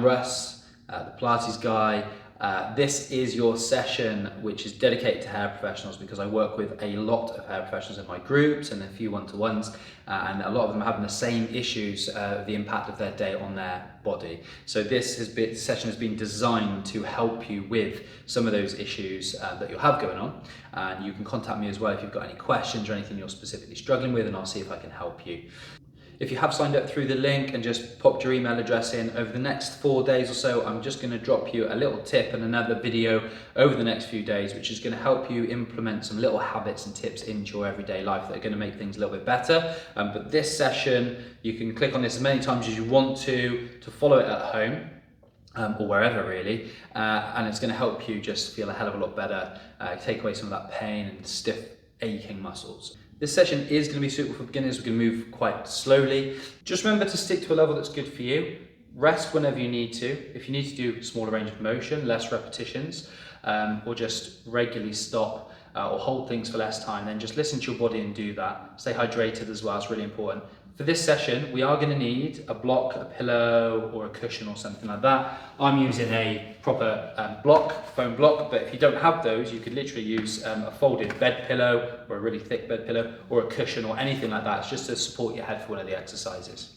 I'm Russ, the Pilates guy. This is your session which is dedicated to hair professionals because I work with a lot of hair professionals in my groups and a few one-to-ones, and a lot of them are having the same issues, the impact of their day on their body. So this session has been designed to help you with some of those issues that you'll have going on. And you can contact me as well if you've got any questions or anything you're specifically struggling with, and I'll see if I can help you. If you have signed up through the link and just popped your email address in, over the next 4 days or so, I'm just going to drop you a little tip and another video over the next few days, which is going to help you implement some little habits and tips into your everyday life that are going to make things a little bit better. But this session, you can click on this as many times as you want to follow it at home. Or wherever really, and it's going to help you just feel a hell of a lot better, take away some of that pain and stiff aching muscles. This session is going to be suitable for beginners. We're going to move quite slowly. Just remember to stick to a level that's good for you. Rest whenever you need to. If you need to do smaller range of motion, less repetitions, or just regularly stop or hold things for less time, then just listen to your body and do that. Stay hydrated as well, it's really important. For this session, we are going to need a block, a pillow, or a cushion or something like that. I'm using a proper foam block, but if you don't have those, you could literally use a folded bed pillow or a really thick bed pillow or a cushion or anything like that. It's just to support your head for one of the exercises.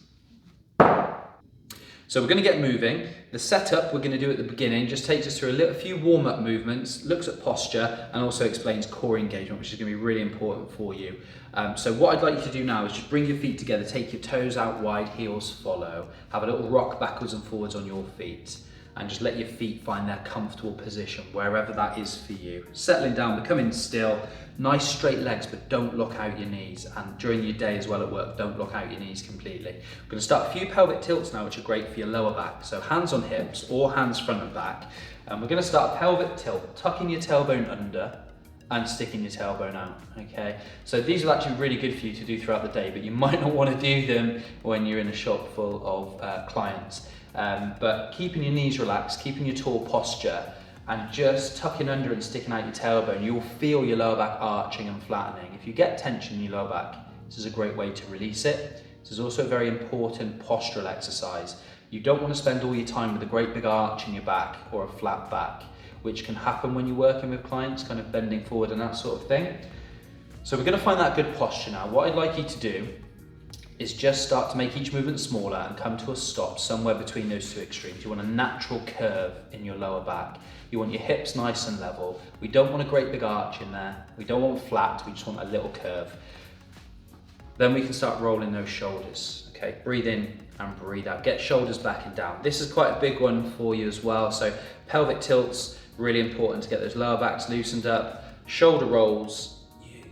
So we're going to get moving. The setup we're going to do at the beginning just takes us through a few warm-up movements, looks at posture, and also explains core engagement, which is going to be really important for you. So what I'd like you to do now is just bring your feet together, take your toes out wide, heels follow, have a little rock backwards and forwards on your feet, and just let your feet find their comfortable position, wherever that is for you. Settling down, becoming still, nice straight legs, but don't lock out your knees. And during your day as well at work, don't lock out your knees completely. We're going to start a few pelvic tilts now, which are great for your lower back. So hands on hips or hands front and back. And we're going to start a pelvic tilt, tucking your tailbone under and sticking your tailbone out, okay? So these are actually really good for you to do throughout the day, but you might not want to do them when you're in a shop full of clients. But keeping your knees relaxed, keeping your tall posture, and just tucking under and sticking out your tailbone, you'll feel your lower back arching and flattening. If you get tension in your lower back, this is a great way to release it. This is also a very important postural exercise. You don't want to spend all your time with a great big arch in your back or a flat back, which can happen when you're working with clients, kind of bending forward and that sort of thing. So we're going to find that good posture now. What I'd like you to do is just start to make each movement smaller and come to a stop somewhere between those two extremes. You want a natural curve in your lower back. You want your hips nice and level. We don't want a great big arch in there. We don't want flat, we just want a little curve. Then we can start rolling those shoulders. Okay, breathe in and breathe out. Get shoulders back and down. This is quite a big one for you as well. So pelvic tilts, really important to get those lower backs loosened up. Shoulder rolls,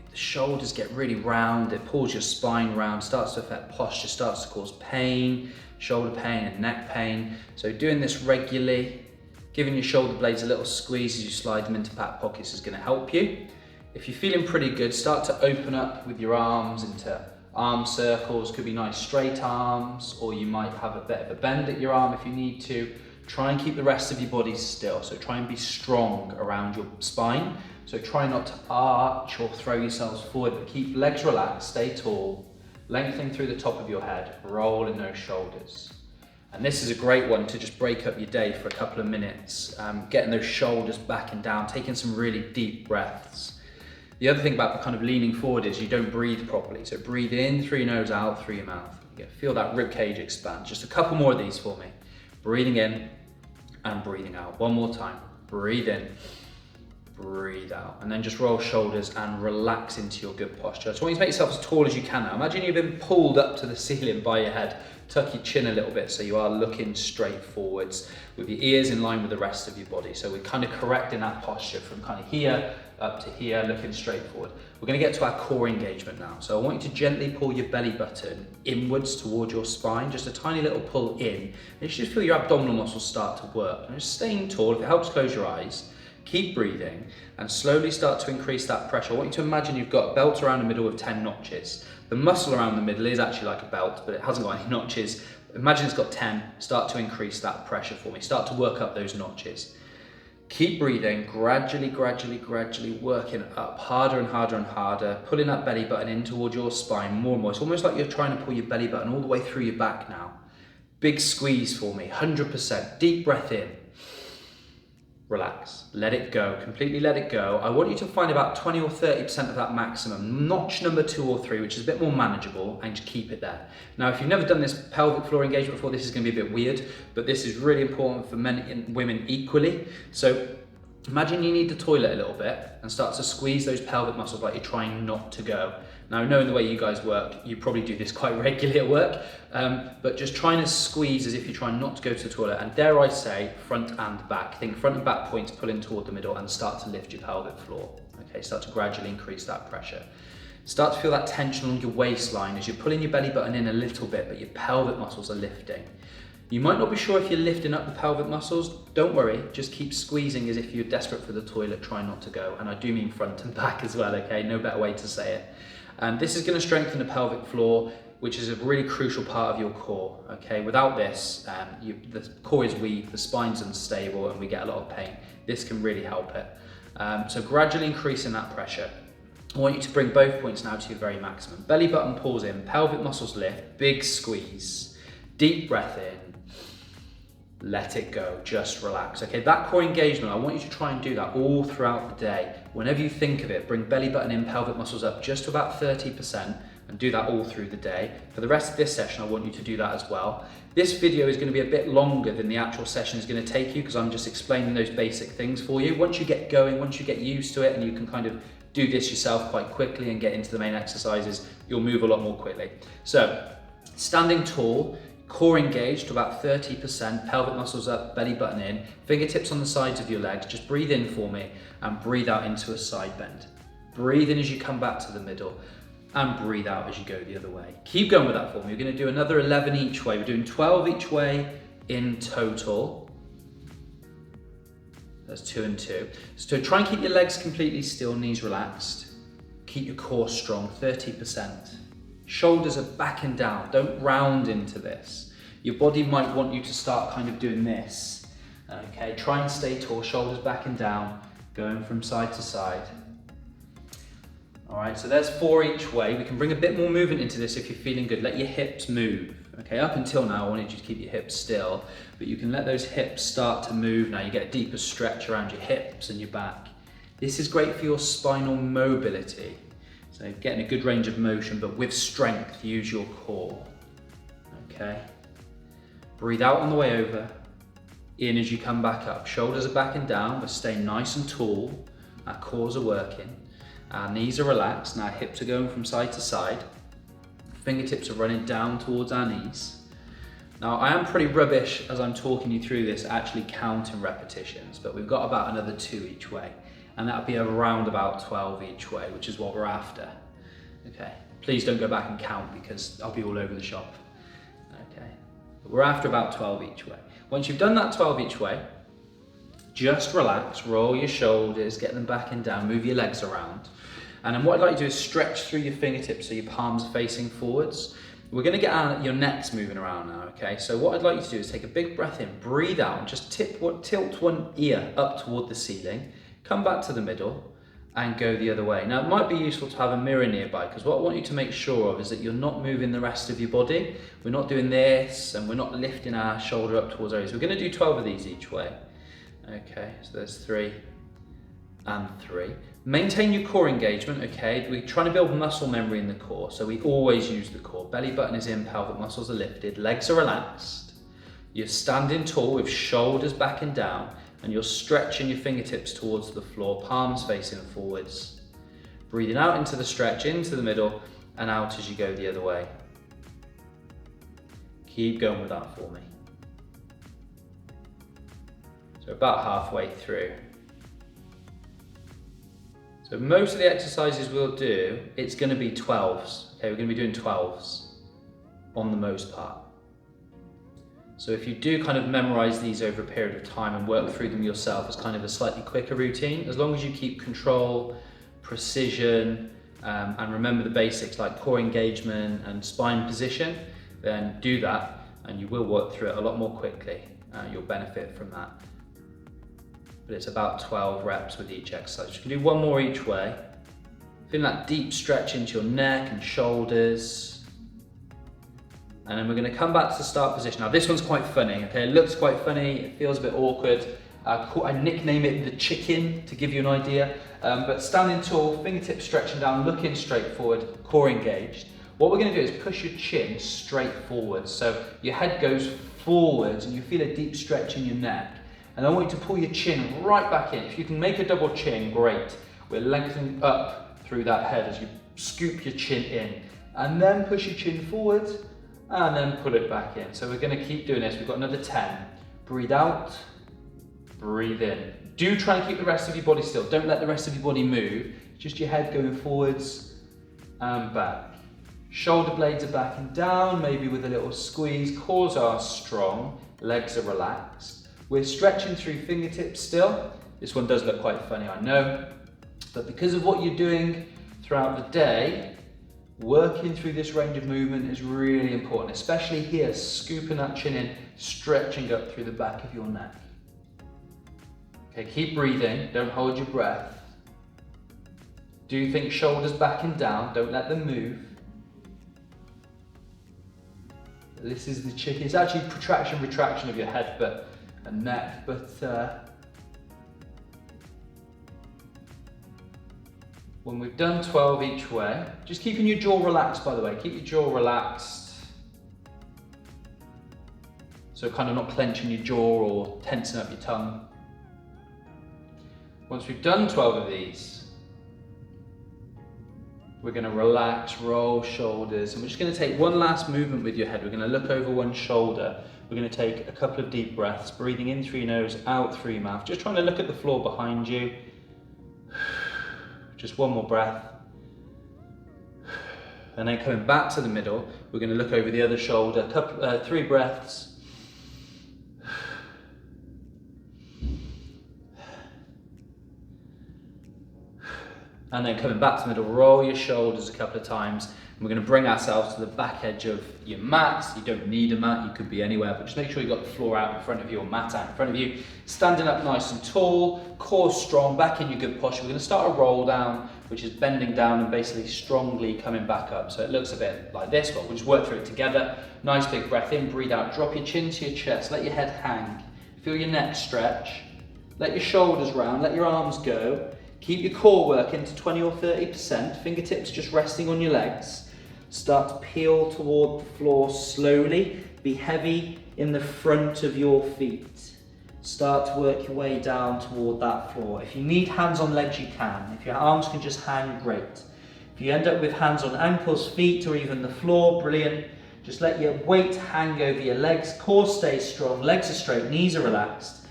the shoulders get really round, it pulls your spine round, starts to affect posture, starts to cause pain, shoulder pain and neck pain. So doing this regularly, giving your shoulder blades a little squeeze as you slide them into back pockets is going to help you. If you're feeling pretty good, start to open up with your arms into arm circles. Could be nice straight arms, or you might have a bit of a bend at your arm if you need to. Try and keep the rest of your body still, so try and be strong around your spine. So try not to arch or throw yourselves forward, but keep legs relaxed, stay tall, lengthening through the top of your head, rolling those shoulders. And this is a great one to just break up your day for a couple of minutes, getting those shoulders back and down, taking some really deep breaths. The other thing about kind of leaning forward is you don't breathe properly. So breathe in through your nose, out through your mouth. Feel that rib cage expand. Just a couple more of these for me. Breathing in and breathing out. One more time. Breathe in, breathe out. And then just roll shoulders and relax into your good posture. I just want you to make yourself as tall as you can now. Imagine you've been pulled up to the ceiling by your head. Tuck your chin a little bit so you are looking straight forwards with your ears in line with the rest of your body. So we're kind of correcting that posture from kind of here up to here, looking straight forward. We're going to get to our core engagement now. So I want you to gently pull your belly button inwards towards your spine, just a tiny little pull in. And you should just feel your abdominal muscles start to work. And just staying tall, if it helps, close your eyes. Keep breathing and slowly start to increase that pressure. I want you to imagine you've got a belt around the middle with 10 notches. The muscle around the middle is actually like a belt, but it hasn't got any notches. Imagine it's got 10. Start to increase that pressure for me. Start to work up those notches. Keep breathing, gradually working up, harder and harder and harder, pulling that belly button in towards your spine more and more. It's almost like you're trying to pull your belly button all the way through your back now. Big squeeze for me, 100%. Deep breath in. Relax, let it go, completely let it go. I want you to find about 20 or 30% of that maximum, notch number 2 or 3, which is a bit more manageable, and just keep it there. Now, if you've never done this pelvic floor engagement before, this is going to be a bit weird, but this is really important for men and women equally. So imagine you need the toilet a little bit and start to squeeze those pelvic muscles like you're trying not to go. Now, knowing the way you guys work, you probably do this quite regularly at work, but just trying to squeeze as if you're trying not to go to the toilet, and dare I say, front and back. Think front and back points pulling toward the middle and start to lift your pelvic floor. Okay, start to gradually increase that pressure. Start to feel that tension along your waistline as you're pulling your belly button in a little bit, but your pelvic muscles are lifting. You might not be sure if you're lifting up the pelvic muscles. Don't worry, just keep squeezing as if you're desperate for the toilet, try not to go. And I do mean front and back as well, okay? No better way to say it. And this is going to strengthen the pelvic floor, which is a really crucial part of your core, okay? Without this, the core is weak, the spine's unstable, and we get a lot of pain. This can really help it. So gradually increasing that pressure. I want you to bring both points now to your very maximum. Belly button pulls in, pelvic muscles lift, big squeeze, deep breath in, let it go, just relax. Okay, that core engagement, I want you to try and do that all throughout the day. Whenever you think of it, bring belly button in, pelvic muscles up just to about 30%, and do that all through the day. For the rest of this session, I want you to do that as well. This video is going to be a bit longer than the actual session is going to take you, because I'm just explaining those basic things for you. Once you get going, once you get used to it, and you can kind of do this yourself quite quickly and get into the main exercises, you'll move a lot more quickly. So, standing tall, core engaged to about 30%, pelvic muscles up, belly button in, fingertips on the sides of your legs. Just breathe in for me and breathe out into a side bend. Breathe in as you come back to the middle and breathe out as you go the other way. Keep going with that for me. We're going to do another 11 each way. We're doing 12 each way in total. That's 2 and 2. So try and keep your legs completely still, knees relaxed. Keep your core strong, 30%. Shoulders are back and down. Don't round into this. Your body might want you to start kind of doing this. Okay, try and stay tall, shoulders back and down, going from side to side. All right, so there's 4 each way. We can bring a bit more movement into this if you're feeling good. Let your hips move. Okay, up until now, I wanted you to keep your hips still, but you can let those hips start to move now. You get a deeper stretch around your hips and your back. This is great for your spinal mobility. So getting a good range of motion, but with strength, use your core. Okay. Breathe out on the way over. In as you come back up. Shoulders are back and down, but stay nice and tall. Our cores are working. Our knees are relaxed. Now our hips are going from side to side. Fingertips are running down towards our knees. Now I am pretty rubbish as I'm talking you through this, actually counting repetitions, but we've got about another 2 each way. And that'll be around about 12 each way, which is what we're after. Okay, please don't go back and count because I'll be all over the shop. Okay, but we're after about 12 each way. Once you've done that 12 each way, just relax, roll your shoulders, get them back and down, move your legs around. And then what I'd like you to do is stretch through your fingertips so your palms are facing forwards. We're gonna get your necks moving around now, okay? So what I'd like you to do is take a big breath in, breathe out, and just tilt one ear up toward the ceiling. Come back to the middle and go the other way. Now it might be useful to have a mirror nearby, because what I want you to make sure of is that you're not moving the rest of your body. We're not doing this and we're not lifting our shoulder up towards our ears. We're going to do 12 of these each way. Okay, so there's 3 and 3. Maintain your core engagement, okay? We're trying to build muscle memory in the core, so we always use the core. Belly button is in, pelvic muscles are lifted, legs are relaxed. You're standing tall with shoulders back and down, and you're stretching your fingertips towards the floor, palms facing forwards. Breathing out into the stretch, into the middle, and out as you go the other way. Keep going with that for me. So about halfway through. So most of the exercises we'll do, it's going to be 12s. Okay, we're going to be doing 12s on the most part. So if you do kind of memorize these over a period of time and work through them yourself as kind of a slightly quicker routine, as long as you keep control, precision, and remember the basics like core engagement and spine position, then do that and you will work through it a lot more quickly. You'll benefit from that. But it's about 12 reps with each exercise. You can do 1 more each way. Feel that deep stretch into your neck and shoulders. And then we're going to come back to the start position. Now this one's quite funny, okay? It looks quite funny, it feels a bit awkward. I nickname it the chicken to give you an idea. But standing tall, fingertips stretching down, looking straight forward, core engaged. What we're going to do is push your chin straight forward. So your head goes forwards and you feel a deep stretch in your neck. And I want you to pull your chin right back in. If you can make a double chin, great. We're lengthening up through that head as you scoop your chin in. And then push your chin forward and then pull it back in. So we're going to keep doing this. We've got another 10. Breathe out, breathe in. Do try and keep the rest of your body still. Don't let the rest of your body move. Just your head going forwards and back. Shoulder blades are back and down, maybe with a little squeeze. Cores are strong, legs are relaxed. We're stretching through fingertips still. This one does look quite funny, I know. But because of what you're doing throughout the day, working through this range of movement is really important, especially here, scooping that chin in, stretching up through the back of your neck. Okay, keep breathing, don't hold your breath. Do think shoulders back and down, don't let them move. This is the chicken. It's actually protraction, retraction of your head and neck, but when we've done 12 each way, just keeping your jaw relaxed, by the way, keep your jaw relaxed. So kind of not clenching your jaw or tensing up your tongue. Once we've done 12 of these, we're going to relax, roll shoulders, and we're just going to take one last movement with your head. We're going to look over one shoulder. We're going to take a couple of deep breaths, breathing in through your nose, out through your mouth. Just trying to look at the floor behind you. Just one more breath. And then coming back to the middle, we're going to look over the other shoulder. 3 breaths. And then coming back to the middle, roll your shoulders a couple of times. And we're going to bring ourselves to the back edge of your mat. You don't need a mat, you could be anywhere, but just make sure you've got the floor out in front of you or mat out in front of you. Standing up nice and tall, core strong, back in your good posture. We're going to start a roll down, which is bending down and basically strongly coming back up. So it looks a bit like this, but we'll just work through it together. Nice big breath in, breathe out, drop your chin to your chest, let your head hang. Feel your neck stretch. Let your shoulders round, let your arms go. Keep your core working to 20 or 30%, fingertips just resting on your legs. Start to peel toward the floor slowly. Be heavy in the front of your feet. Start to work your way down toward that floor. If you need hands on legs, you can. If your arms can just hang, great. If you end up with hands on ankles, feet, or even the floor, brilliant. Just let your weight hang over your legs. Core stays strong, legs are straight, knees are relaxed.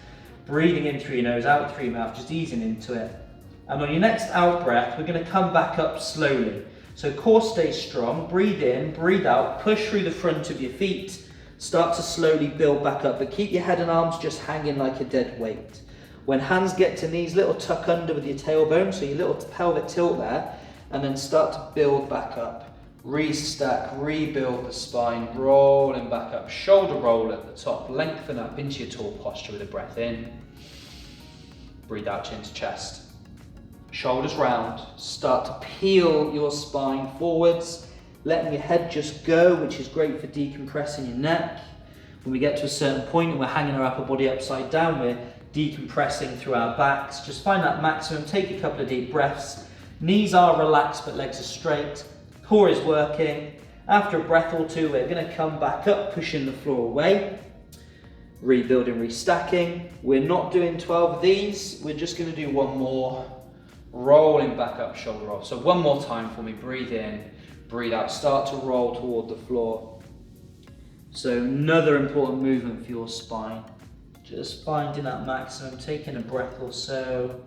Breathing in through your nose, out through your mouth, just easing into it. And on your next out breath, we're going to come back up slowly. So core stays strong, breathe in, breathe out, push through the front of your feet, start to slowly build back up, but keep your head and arms just hanging like a dead weight. When hands get to knees, little tuck under with your tailbone, so your little pelvic tilt there, and then start to build back up. Restack, rebuild the spine, rolling back up, shoulder roll at the top, lengthen up into your tall posture with a breath in. Breathe out, chin to chest. Shoulders round, start to peel your spine forwards, letting your head just go, which is great for decompressing your neck. When we get to a certain point and we're hanging our upper body upside down, we're decompressing through our backs. Just find that maximum, take a couple of deep breaths. Knees are relaxed but legs are straight, core is working. After a breath or two, we're going to come back up, pushing the floor away. Rebuilding, restacking. We're not doing 12 of these, we're just going to do one more. Rolling back up, shoulder roll. So one more time for me, breathe in, breathe out, start to roll toward the floor. So another important movement for your spine. Just finding that maximum, taking a breath or so.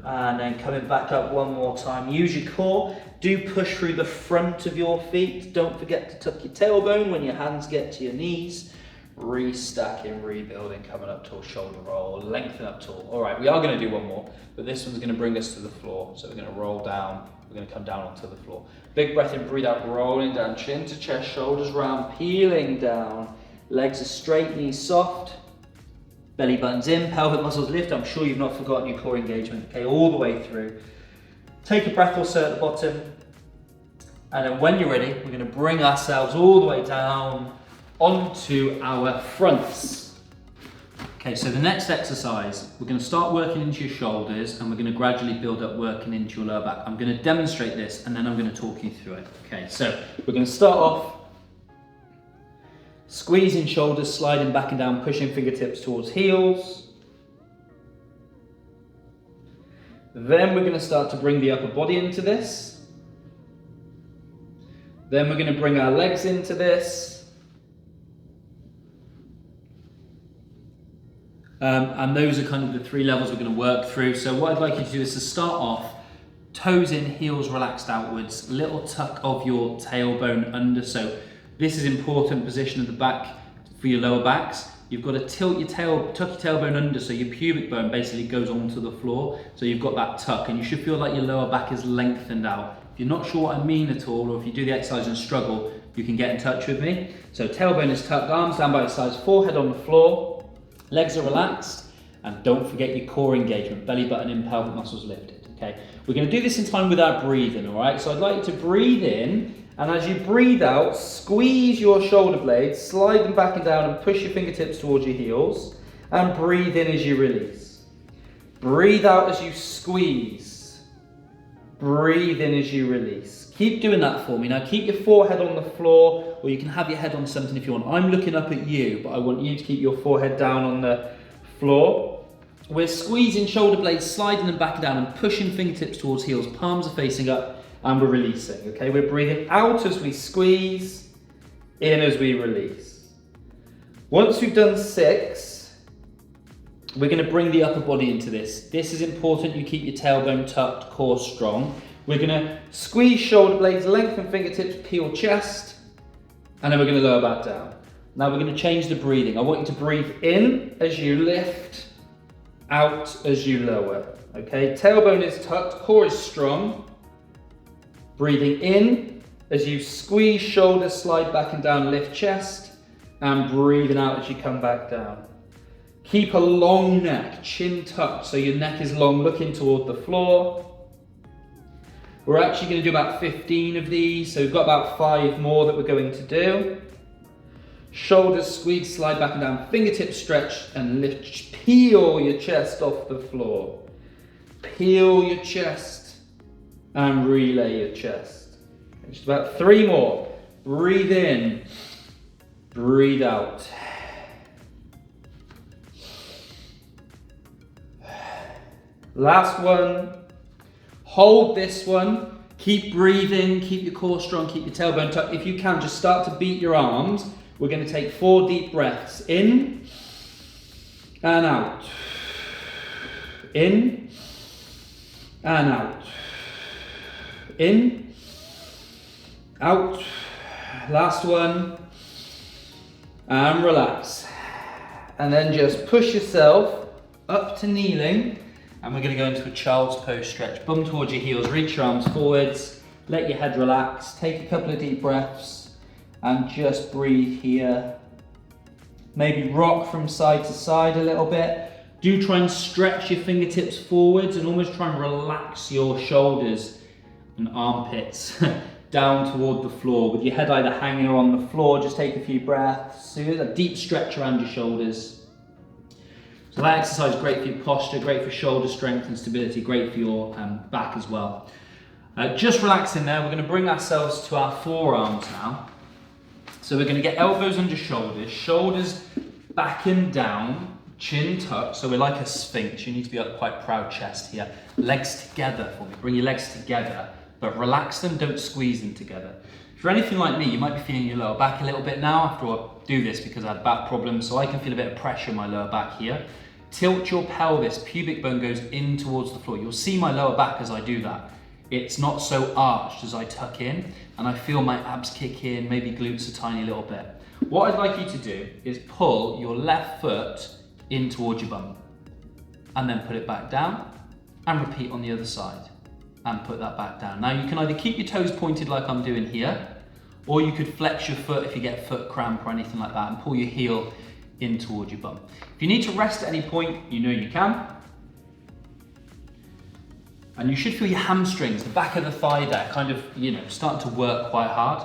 And then coming back up one more time. Use your core, do push through the front of your feet. Don't forget to tuck your tailbone when your hands get to your knees. Restacking, rebuilding, coming up tall, shoulder roll, lengthen up tall. All right, we are going to do one more, but this one's going to bring us to the floor. So we're going to roll down, we're going to come down onto the floor. Big breath in, breathe out, rolling down, chin to chest, shoulders round, peeling down. Legs are straight, knees soft. Belly buttons in, pelvic muscles lift. I'm sure you've not forgotten your core engagement, okay, all the way through. Take a breath or so at the bottom. And then when you're ready, we're going to bring ourselves all the way down onto our fronts. Okay, so the next exercise, we're going to start working into your shoulders and we're going to gradually build up working into your lower back. I'm going to demonstrate this and then I'm going to talk you through it. Okay, so we're going to start off squeezing shoulders, sliding back and down, pushing fingertips towards heels. Then we're going to start to bring the upper body into this. Then we're going to bring our legs into this. And those are kind of the three levels we're going to work through. So what I'd like you to do is to start off, toes in, heels relaxed outwards, little tuck of your tailbone under. So this is important position of the back for your lower backs. You've got to tuck your tailbone under so your pubic bone basically goes onto the floor. So you've got that tuck and you should feel like your lower back is lengthened out. If you're not sure what I mean at all, or if you do the exercise and struggle, you can get in touch with me. So tailbone is tucked, arms down by your sides, forehead on the floor. Legs are relaxed, and don't forget your core engagement, belly button in, pelvic muscles lifted, okay? We're gonna do this in time with our breathing, all right? So I'd like you to breathe in, and as you breathe out, squeeze your shoulder blades, slide them back and down and push your fingertips towards your heels, and breathe in as you release. Breathe out as you squeeze. Breathe in as you release. Keep doing that for me. Now keep your forehead on the floor, or you can have your head on something if you want. I'm looking up at you, but I want you to keep your forehead down on the floor. We're squeezing shoulder blades, sliding them back and down and pushing fingertips towards heels. Palms are facing up and we're releasing, okay? We're breathing out as we squeeze, in as we release. Once we've done 6, we're gonna bring the upper body into this. This is important, you keep your tailbone tucked, core strong. We're gonna squeeze shoulder blades, lengthen fingertips, peel chest, and then we're gonna lower back down. Now we're gonna change the breathing. I want you to breathe in as you lift, out as you lower, okay? Tailbone is tucked, core is strong. Breathing in as you squeeze shoulders, slide back and down, lift chest, and breathing out as you come back down. Keep a long neck, chin tucked, so your neck is long, looking toward the floor. We're actually going to do about 15 of these, so we've got about 5 more that we're going to do. Shoulders squeeze, slide back and down, fingertips stretch and lift. Peel your chest off the floor. Peel your chest and relay your chest. Just about 3 more. Breathe in, breathe out. Last one. Hold this one. Keep breathing, keep your core strong, keep your tailbone tucked. If you can, just start to beat your arms. We're going to take 4 deep breaths. In and out. In and out. In, out. Last one. And relax. And then just push yourself up to kneeling. And we're going to go into a child's pose stretch. Bum towards your heels, reach your arms forwards, let your head relax, take a couple of deep breaths and just breathe here. Maybe rock from side to side a little bit. Do try and stretch your fingertips forwards and almost try and relax your shoulders and armpits down toward the floor. With your head either hanging or on the floor, just take a few breaths. So a deep stretch around your shoulders. So that exercise is great for your posture, great for shoulder strength and stability, great for your back as well. Just relaxing there, we're going to bring ourselves to our forearms now. So we're going to get elbows under shoulders, shoulders back and down, chin tucked, so we're like a sphinx. You need to be up quite proud chest here. Legs together for me, bring your legs together, but relax them, don't squeeze them together. If you're anything like me, you might be feeling your lower back a little bit now after I do this because I had back problems, so I can feel a bit of pressure in my lower back here. Tilt your pelvis, pubic bone goes in towards the floor. You'll see my lower back as I do that. It's not so arched as I tuck in, and I feel my abs kick in, maybe glutes a tiny little bit. What I'd like you to do is pull your left foot in towards your bum, and then put it back down, and repeat on the other side. And put that back down. Now you can either keep your toes pointed like I'm doing here, or you could flex your foot if you get foot cramp or anything like that and pull your heel in towards your bum. If you need to rest at any point, you know you can. And you should feel your hamstrings, the back of the thigh there, kind of, starting to work quite hard.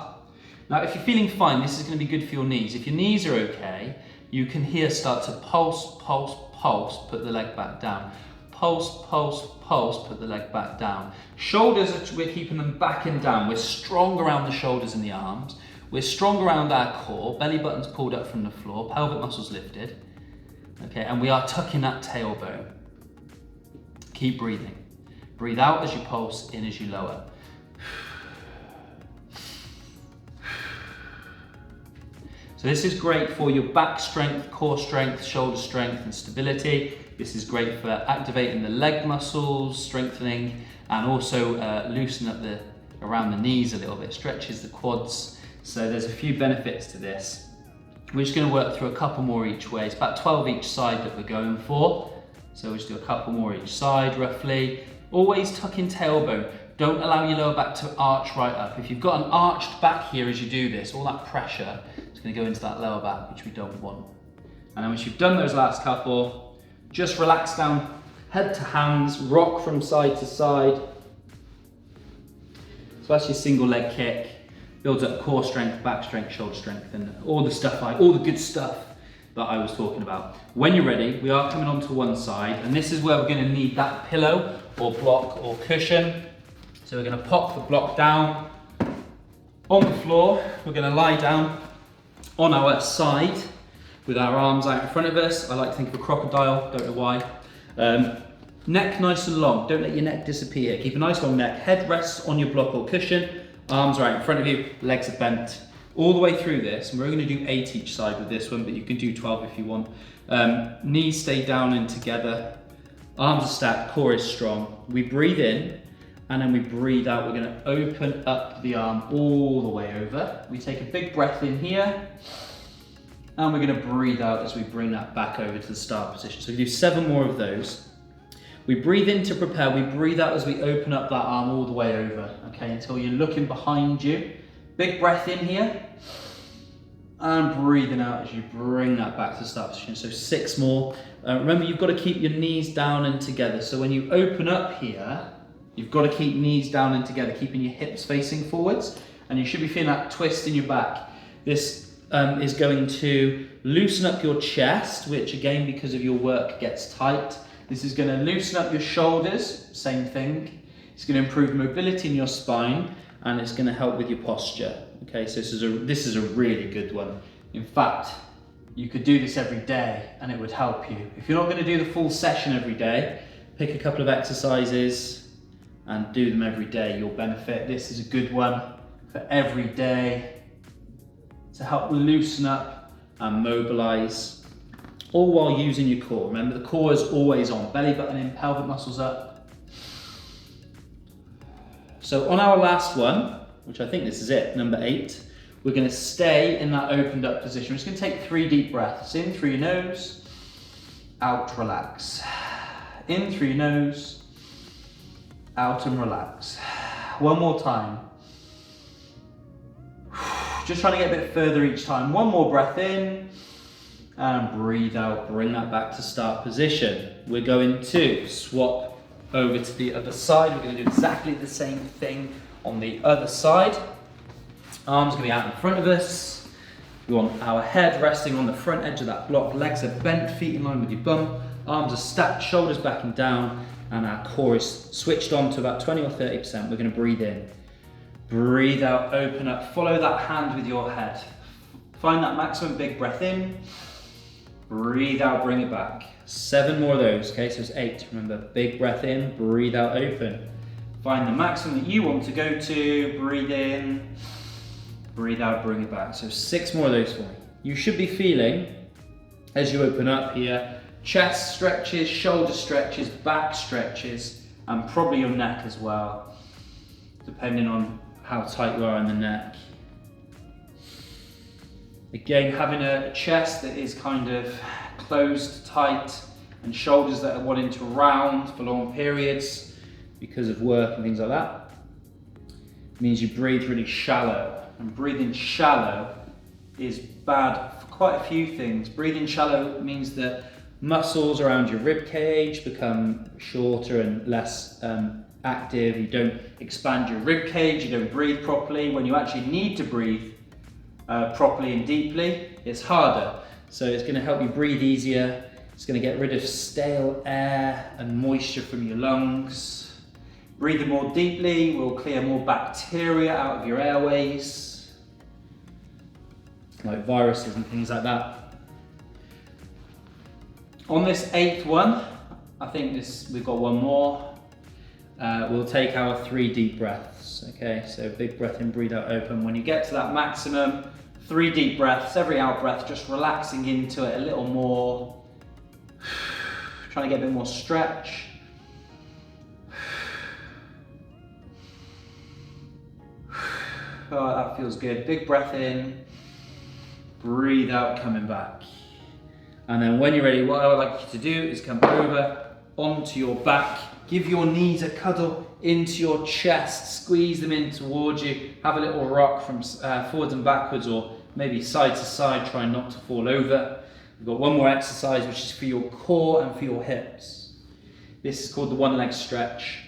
Now, if you're feeling fine, this is going to be good for your knees. If your knees are okay, you can here start to pulse, pulse, pulse, put the leg back down. Pulse, pulse, pulse, put the leg back down. Shoulders, we're keeping them back and down. We're strong around the shoulders and the arms. We're strong around our core, belly button's pulled up from the floor, pelvic muscles lifted. Okay, and we are tucking that tailbone. Keep breathing. Breathe out as you pulse, in as you lower. So this is great for your back strength, core strength, shoulder strength and stability. This is great for activating the leg muscles, strengthening, and also loosen up around the knees a little bit, stretches the quads. So there's a few benefits to this. We're just going to work through a couple more each way. It's about 12 each side that we're going for. So we'll just do a couple more each side roughly. Always tuck in tailbone. Don't allow your lower back to arch right up. If you've got an arched back here as you do this, all that pressure is going to go into that lower back, which we don't want. And then once you've done those last couple, just relax down, head to hands, rock from side to side. So that's your single leg kick. Builds up core strength, back strength, shoulder strength, and all the good stuff that I was talking about. When you're ready, we are coming onto one side, and this is where we're going to need that pillow or block or cushion. So we're going to pop the block down on the floor. We're going to lie down on our side with our arms out in front of us. I like to think of a crocodile, don't know why. Neck nice and long, don't let your neck disappear. Keep a nice long neck. Head rests on your block or cushion. Arms are out in front of you, legs are bent. All the way through this, and we're going to do 8 each side with this one, but you can do 12 if you want. Knees stay down and together. Arms are stacked, core is strong. We breathe in, and then we breathe out. We're going to open up the arm all the way over. We take a big breath in here, and we're going to breathe out as we bring that back over to the start position. So we do 7 more of those. We breathe in to prepare, we breathe out as we open up that arm all the way over, okay, until you're looking behind you. Big breath in here, and breathing out as you bring that back to the start position. So 6 more. Remember, you've got to keep your knees down and together. So when you open up here, you've got to keep knees down and together, keeping your hips facing forwards, and you should be feeling that twist in your back. This is going to loosen up your chest, which again, because of your work, gets tight. This is going to loosen up your shoulders, same thing. It's going to improve mobility in your spine, and it's going to help with your posture. Okay, so this is a really good one. In fact, you could do this every day and it would help you. If you're not going to do the full session every day, pick a couple of exercises and do them every day. You'll benefit. This is a good one for every day to help loosen up and mobilize. All while using your core. Remember, the core is always on. Belly button in, pelvic muscles up. So on our last one, which I think this is it, number 8, we're going to stay in that opened up position. We're just going to take 3 deep breaths. In through your nose, out, relax. In through your nose, out and relax. One more time. Just trying to get a bit further each time. One more breath in. And breathe out, bring that back to start position. We're going to swap over to the other side. We're going to do exactly the same thing on the other side. Arms going to be out in front of us. We want our head resting on the front edge of that block. Legs are bent, feet in line with your bum. Arms are stacked, shoulders back and down. And our core is switched on to about 20 or 30%. We're going to breathe in. Breathe out, open up. Follow that hand with your head. Find that maximum big breath in. Breathe out, bring it back. 7 more of those, okay, so it's 8. Remember, big breath in, breathe out, open. Find the maximum that you want to go to, breathe in, breathe out, bring it back. So 6 more of those for me. You should be feeling, as you open up here, chest stretches, shoulder stretches, back stretches, and probably your neck as well, depending on how tight you are in the neck. Again, having a chest that is kind of closed tight and shoulders that are wanting to round for long periods because of work and things like that means you breathe really shallow. And breathing shallow is bad for quite a few things. Breathing shallow means that muscles around your rib cage become shorter and less active. You don't expand your rib cage, you don't breathe properly. When you actually need to breathe properly and deeply, it's harder. So it's going to help you breathe easier. It's going to get rid of stale air and moisture from your lungs. Breathing more deeply will clear more bacteria out of your airways, like viruses and things like that. On this 8th one, I think we've got one more. We'll take our 3 deep breaths. Okay, so big breath in, breathe out, open. When you get to that maximum, 3 deep breaths, every out breath, just relaxing into it a little more. Trying to get a bit more stretch. Oh, that feels good. Big breath in, breathe out, coming back. And then when you're ready, what I would like you to do is come over onto your back, give your knees a cuddle into your chest, squeeze them in towards you, have a little rock from forwards and backwards, or maybe side to side, try not to fall over. We've got one more exercise, which is for your core and for your hips. This is called the one leg stretch.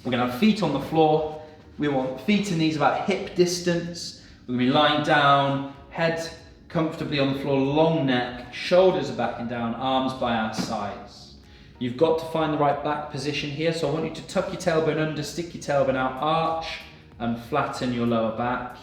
We're going to have feet on the floor. We want feet and knees about hip distance. We're going to be lying down, head comfortably on the floor, long neck, shoulders are back and down, arms by our sides. You've got to find the right back position here, so I want you to tuck your tailbone under, stick your tailbone out, arch and flatten your lower back.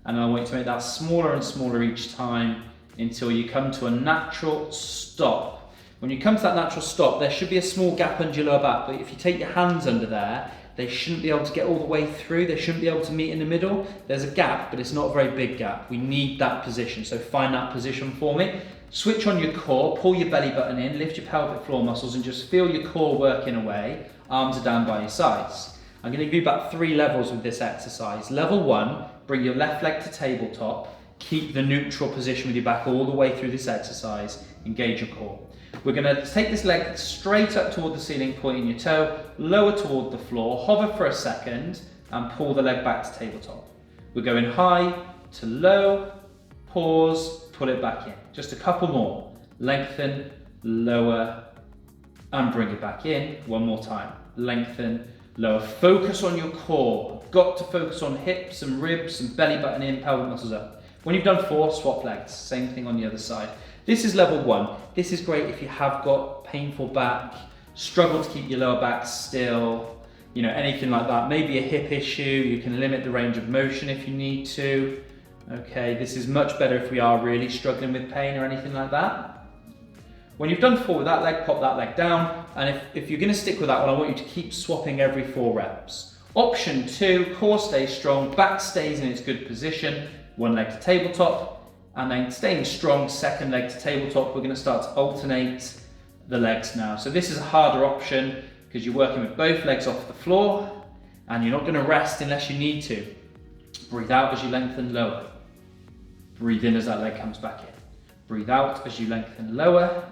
And I want you to make that smaller and smaller each time until you come to a natural stop. When you come to that natural stop, there should be a small gap under your lower back, but if you take your hands under there, they shouldn't be able to get all the way through. They shouldn't be able to meet in the middle. There's a gap, but it's not a very big gap. We need that position, so find that position for me. Switch on your core, pull your belly button in, lift your pelvic floor muscles and just feel your core working away. Arms are down by your sides. I'm going to give you about 3 levels with this exercise. Level 1, bring your left leg to tabletop. Keep the neutral position with your back all the way through this exercise. Engage your core. We're going to take this leg straight up toward the ceiling, pointing your toe, lower toward the floor, hover for a second and pull the leg back to tabletop. We're going high to low, pause, pull it back in. Just a couple more. Lengthen, lower and bring it back in. One more time. Lengthen, lower. Focus on your core. Got to focus on hips and ribs and belly button in, pelvic muscles up. When you've done 4, swap legs. Same thing on the other side. This is level 1. This is great if you have got painful back, struggle to keep your lower back still, you know, anything like that. Maybe a hip issue, you can limit the range of motion if you need to. Okay, this is much better if we are really struggling with pain or anything like that. When you've done 4 with that leg, pop that leg down. And if you're going to stick with that one, I want you to keep swapping every 4 reps. Option 2, core stays strong, back stays in its good position, one leg to tabletop. And then staying strong, second leg to tabletop. We're going to start to alternate the legs now. So this is a harder option because you're working with both legs off the floor and you're not going to rest unless you need to. Breathe out as you lengthen lower. Breathe in as that leg comes back in. Breathe out as you lengthen lower.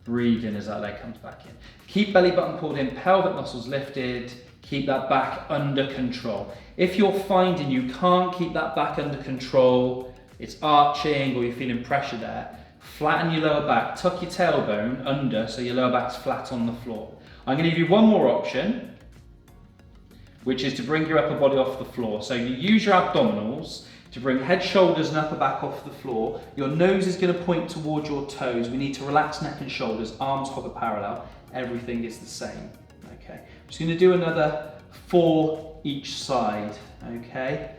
Breathe in as that leg comes back in. Keep belly button pulled in, pelvic muscles lifted. Keep that back under control. If you're finding you can't keep that back under control, it's arching or you're feeling pressure there, flatten your lower back, tuck your tailbone under so your lower back's flat on the floor. I'm going to give you one more option, which is to bring your upper body off the floor. So you use your abdominals to bring head, shoulders and upper back off the floor. Your nose is going to point towards your toes. We need to relax neck and shoulders, arms hover parallel. Everything is the same. Okay, I'm just going to do another 4 each side. Okay.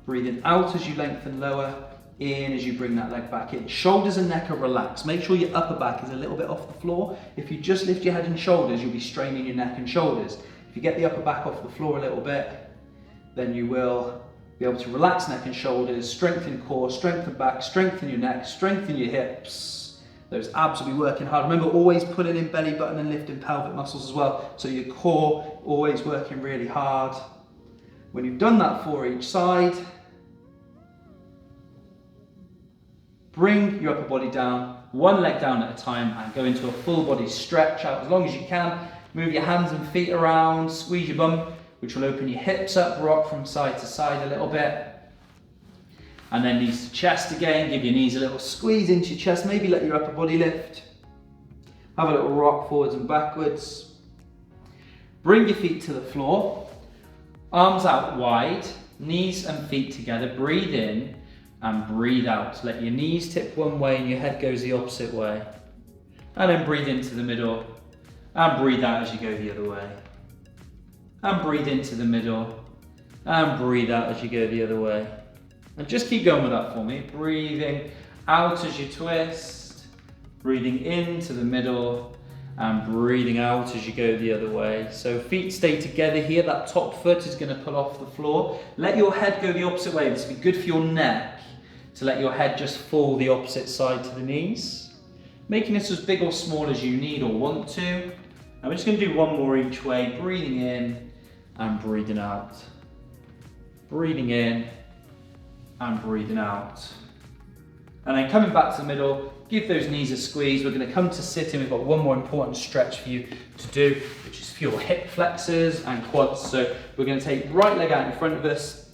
Breathing out as you lengthen lower, in as you bring that leg back in. Shoulders and neck are relaxed. Make sure your upper back is a little bit off the floor. If you just lift your head and shoulders, you'll be straining your neck and shoulders. If you get the upper back off the floor a little bit, then you will be able to relax neck and shoulders, strengthen core, strengthen back, strengthen your neck, strengthen your hips. Those abs will be working hard. Remember, always pulling in belly button and lifting pelvic muscles as well. So your core always working really hard. When you've done that 4 each side, bring your upper body down, one leg down at a time and go into a full body stretch out as long as you can. Move your hands and feet around, squeeze your bum, which will open your hips up, rock from side to side a little bit. And then knees to chest again, give your knees a little squeeze into your chest, maybe let your upper body lift. Have a little rock forwards and backwards. Bring your feet to the floor, arms out wide, knees and feet together, breathe in and breathe out. Let your knees tip one way and your head goes the opposite way. And then breathe into the middle and breathe out as you go the other way. And breathe into the middle and breathe out as you go the other way. And just keep going with that for me. Breathing out as you twist, breathing into the middle and breathing out as you go the other way. So feet stay together here. That top foot is going to pull off the floor. Let your head go the opposite way. This will be good for your neck to let your head just fall the opposite side to the knees. Making this as big or small as you need or want to. And we're just going to do one more each way. Breathing in and breathing out. Breathing in and breathing out. And then coming back to the middle, give those knees a squeeze. We're going to come to sitting. We've got one more important stretch for you to do, which is for your hip flexors and quads. So we're going to take right leg out in front of us,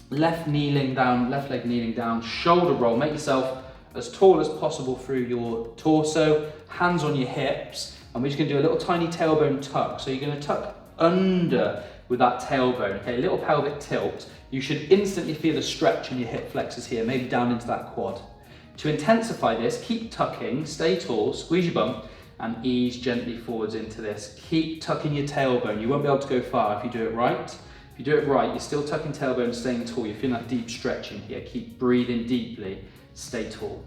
left leg kneeling down, shoulder roll. Make yourself as tall as possible through your torso, hands on your hips, and we're just going to do a little tiny tailbone tuck. So you're going to tuck under with that tailbone, okay, a little pelvic tilt. You should instantly feel the stretch in your hip flexors here, maybe down into that quad. To intensify this, keep tucking, stay tall, squeeze your bum, and ease gently forwards into this. Keep tucking your tailbone. You won't be able to go far if you do it right. If you do it right, you're still tucking tailbone, staying tall. You're feeling that deep stretch in here. Keep breathing deeply, stay tall.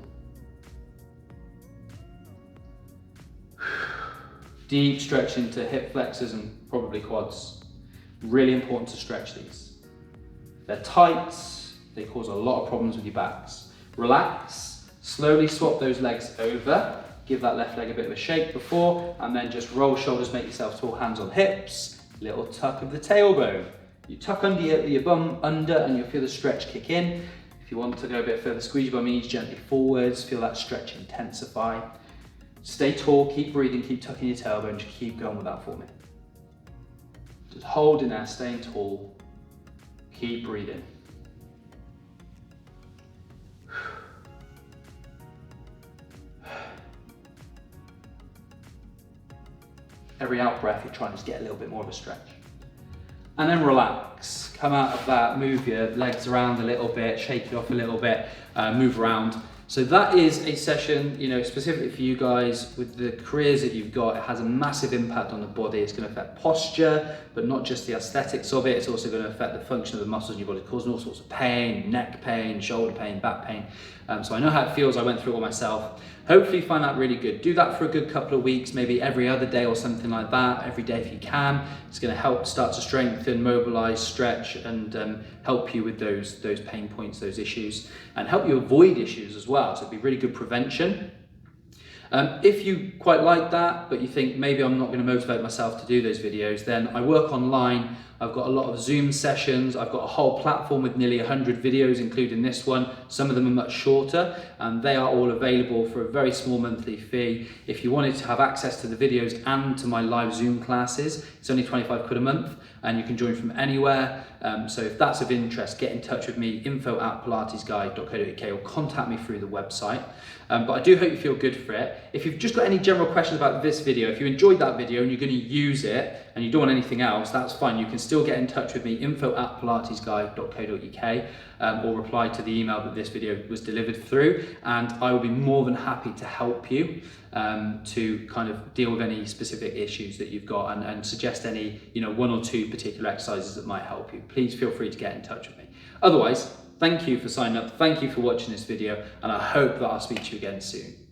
Deep stretch into hip flexors and probably quads. Really important to stretch these. They're tight, they cause a lot of problems with your backs. Relax, slowly swap those legs over, give that left leg a bit of a shake before, and then just roll shoulders, make yourself tall, hands on hips, little tuck of the tailbone. You tuck under your bum under and you'll feel the stretch kick in. If you want to go a bit further, squeeze your bum knees gently forwards, feel that stretch intensify. Stay tall, keep breathing, keep tucking your tailbone, just keep going with that for me. Just hold in there, staying tall, keep breathing. Every out breath, you're trying to just get a little bit more of a stretch. And then relax, come out of that, move your legs around a little bit, shake it off a little bit, move around. So that is a session, specifically for you guys with the careers that you've got. It has a massive impact on the body. It's going to affect posture, but not just the aesthetics of it. It's also going to affect the function of the muscles in your body, causing all sorts of pain, neck pain, shoulder pain, back pain. So I know how it feels. I went through it all myself. Hopefully you find that really good. Do that for a good couple of weeks, maybe every other day or something like that, every day if you can. It's going to help start to strengthen, mobilize, stretch, and help you with those pain points, those issues, and help you avoid issues as well. So it'd be really good prevention. If you quite like that, but you think maybe I'm not going to motivate myself to do those videos, then I work online. I've got a lot of Zoom sessions. I've got a whole platform with nearly 100 videos, including this one. Some of them are much shorter, and they are all available for a very small monthly fee. If you wanted to have access to the videos and to my live Zoom classes, it's only 25 quid a month, and you can join from anywhere. So if that's of interest, get in touch with me, info@pilatesguide.co.uk, or contact me through the website. But I do hope you feel good for it. If you've just got any general questions about this video, if you enjoyed that video and you're going to use it and you don't want anything else, that's fine. You can still get in touch with me, info@pilatesguide.co.uk, or reply to the email that this video was delivered through, and I will be more than happy to help you to kind of deal with any specific issues that you've got, and suggest any one or two particular exercises that might help you. Please feel free to get in touch with me. Otherwise, thank you for signing up, thank you for watching this video, and I hope that I'll speak to you again soon.